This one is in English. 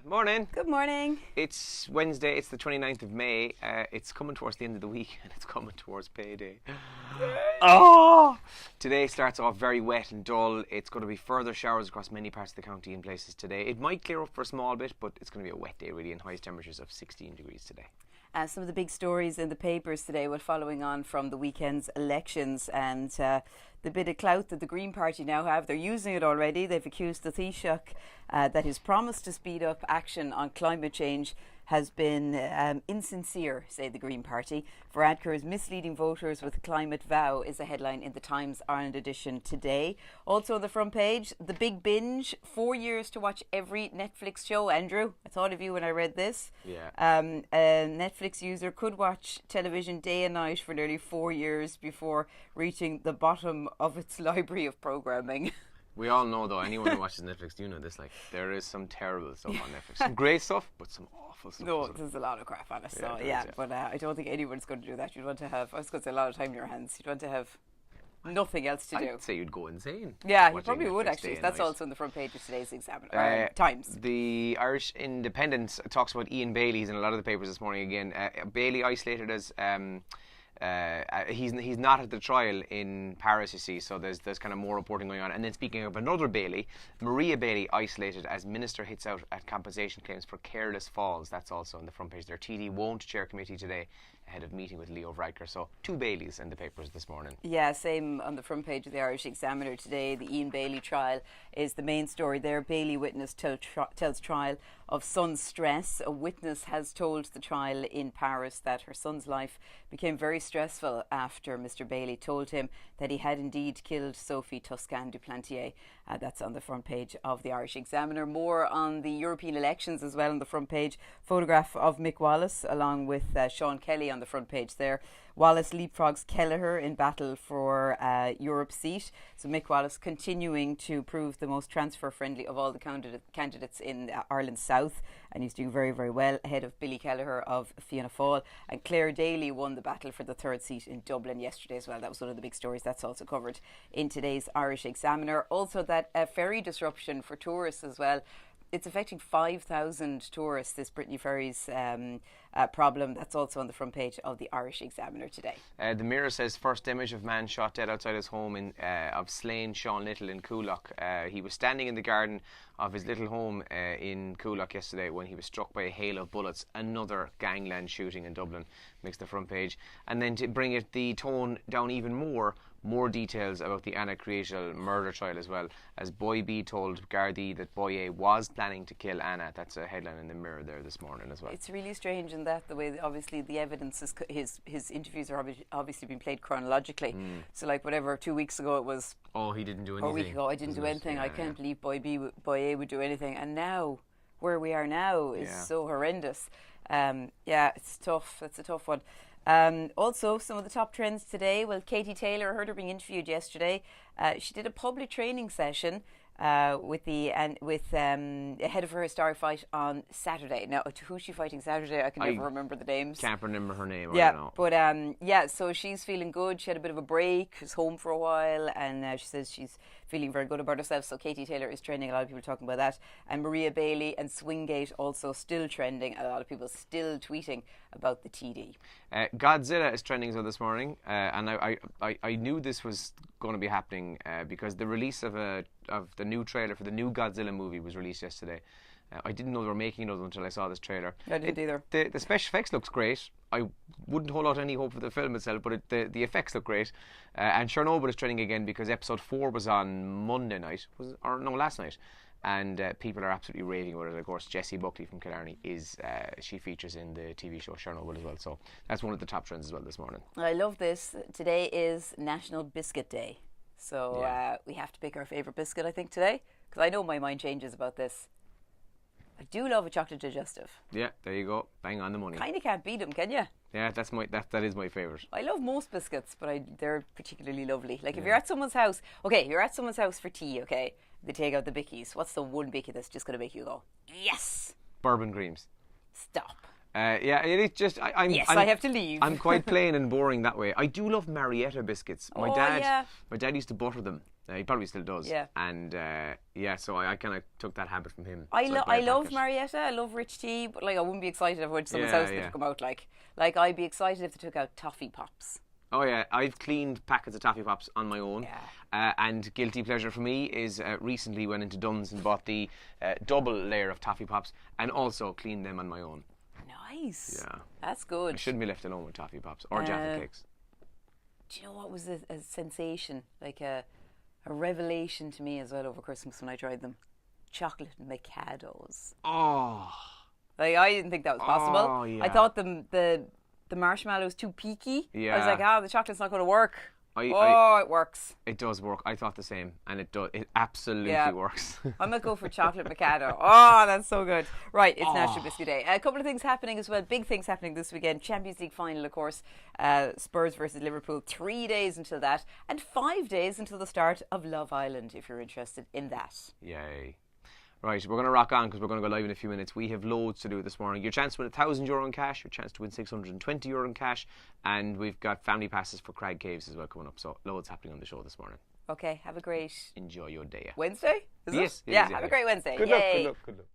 Morning. Good morning. It's Wednesday, it's the 29th of May. It's coming towards the end of the week and it's coming towards payday. Oh! Today starts off very wet and dull. It's going to be further showers across many parts of the county in places today. It might clear up for a small bit, but it's going to be a wet day really, and highest temperatures of 16 degrees today. Some of the big stories in the papers today were following on from the weekend's elections and the bit of clout that the Green Party now have. They're using it already. They've accused the Taoiseach that his promise to speed up action on climate change has been insincere, say the Green Party. Varadkar's misleading voters with a climate vow is a headline in the Times Ireland edition today. Also on the front page, the big binge, 4 years to watch every Netflix show. Andrew, I thought of you when I read this. Yeah. A Netflix user could watch television day and night for nearly 4 years before reaching the bottom of its library of programming. We all know, though, anyone who watches Netflix, you know this, like, there is some terrible stuff on Netflix. Some great stuff, but some awful stuff. No, there's a lot of crap on it, so yeah. But I don't think anyone's going to do that. You'd want to have, I was going to say, a lot of time in your hands. You'd want to have nothing else to do. I'd say you'd go insane. Yeah, you probably would, actually. That's also on the front page of today's Examiner. Times. The Irish Independent talks about Ian Bailey. He's in a lot of the papers this morning again. Bailey isolated as... he's not at the trial in Paris, you see, so there's kind of more reporting going on. And then speaking of another Bailey, Maria Bailey isolated as Minister hits out at compensation claims for careless falls. That's also on the front page. Their TD won't chair committee today ahead of meeting with Leo Varadkar. So 2 Baileys in the papers this morning. Yeah, same on the front page of the Irish Examiner today. The Ian Bailey trial is the main story there. Bailey witness tells trial of son's stress. A witness has told the trial in Paris that her son's life became very stressful after Mr. Bailey told him that he had indeed killed Sophie Toscan du Plantier. That's on the front page of the Irish Examiner. More on the European elections as well on the front page. Photograph of Mick Wallace along with Sean Kelly on the front page there. Wallace leapfrogs Kelleher in battle for Europe's seat. So Mick Wallace continuing to prove the most transfer-friendly of all the candidates in Ireland's south, and he's doing very, very well ahead of Billy Kelleher of Fianna Fáil. And Claire Daly won the battle for the third seat in Dublin yesterday as well. That was one of the big stories. That's also covered in today's Irish Examiner. Also that ferry disruption for tourists as well. It's affecting 5,000 tourists, this Brittany Ferries problem. That's also on the front page of the Irish Examiner today. The Mirror says first image of man shot dead outside his home of slain Sean Little in Coolock. He was standing in the garden of his little home in Coolock yesterday when he was struck by a hail of bullets. Another gangland shooting in Dublin makes the front page. And then to bring the tone down even more details about the Anna Creatial murder trial as well, as Boy B told Gardaí that Boy A was planning to kill Anna. That's a headline in the Mirror there this morning as well. It's really strange in that the way obviously the evidence is his interviews are obviously being played chronologically. So like whatever 2 weeks ago it was, he didn't do anything, or a week ago I didn't do anything. I can't believe Boy A would do anything, and now where we are now is so horrendous. It's tough. That's a tough one. Also, some of the top trends today. Well, Katie Taylor, I heard her being interviewed yesterday. She did a public training session ahead of her historic fight on Saturday. Now, who's she fighting Saturday? I can never remember the names. Can't remember her name. Yeah, I don't know. But so she's feeling good. She had a bit of a break. She was home for a while, and she says she's feeling very good about herself. So Katie Taylor is trending. A lot of people are talking about that. And Maria Bailey and Swingate also still trending. A lot of people still tweeting about the TD. Godzilla is trending as well this morning, and I knew this was going to be happening because the release of the new trailer for the new Godzilla movie was released yesterday. I didn't know they were making it until I saw this trailer. I didn't either. The special effects looks great. I wouldn't hold out any hope for the film itself, but the effects look great. And Chernobyl is trending again because episode 4 was on Monday night, last night. And people are absolutely raving about it. Of course, Jessie Buckley from Killarney she features in the TV show Chernobyl as well. So that's one of the top trends as well this morning. I love this. Today is National Biscuit Day. So we have to pick our favourite biscuit, I think, today. Because I know my mind changes about this. I do love a chocolate digestive. Yeah, there you go. Bang on the money. Kind of can't beat them, can you? Yeah, that is my favourite. I love most biscuits, but they're particularly lovely. Like if you're at someone's house, you're at someone's house for tea, they take out the bickies. What's the one bicky that's just going to make you go, yes? Bourbon creams. Stop. It is just... I have to leave. I'm quite plain and boring that way. I do love Marietta biscuits. My dad used to butter them. He probably still does. Yeah. And so I kind of took that habit from him. I So love buy a packet. Marietta. I love rich tea, but like I wouldn't be excited if I went to someone's house and Yeah. they come out like I'd be excited if they took out toffee pops. Oh yeah, I've cleaned packets of Toffee Pops on my own. Yeah. And guilty pleasure for me is recently went into Dunn's and bought the double layer of Toffee Pops and also cleaned them on my own. Nice. Yeah. That's good. I shouldn't be left alone with Toffee Pops or Jaffa Cakes. Do you know what was a sensation? Like a revelation to me as well over Christmas when I tried them. Chocolate Micados. Oh. Like I didn't think that was possible. Oh, yeah. I thought the marshmallow was too peaky. I was Yeah. like, the chocolate's not going to work. It works. It does work. I thought the same, and it does. It absolutely Yeah. works. I'm going to go for chocolate Mikado. Oh, that's so good. Right, it's National Biscuit Day. A couple of things happening as well. Big things happening this weekend. Champions League final, of course. Spurs versus Liverpool. 3 days until that. And 5 days until the start of Love Island, if you're interested in that. Yay. Right, we're going to rock on because we're going to go live in a few minutes. We have loads to do this morning. Your chance to win €1,000 in cash, your chance to win €620 in cash, and we've got family passes for Crag Caves as well coming up. So loads happening on the show this morning. Okay, have a great Enjoy your day. Wednesday? Is Yes, it? it Yeah, is, have a great Wednesday. Good Yay. luck. Good luck.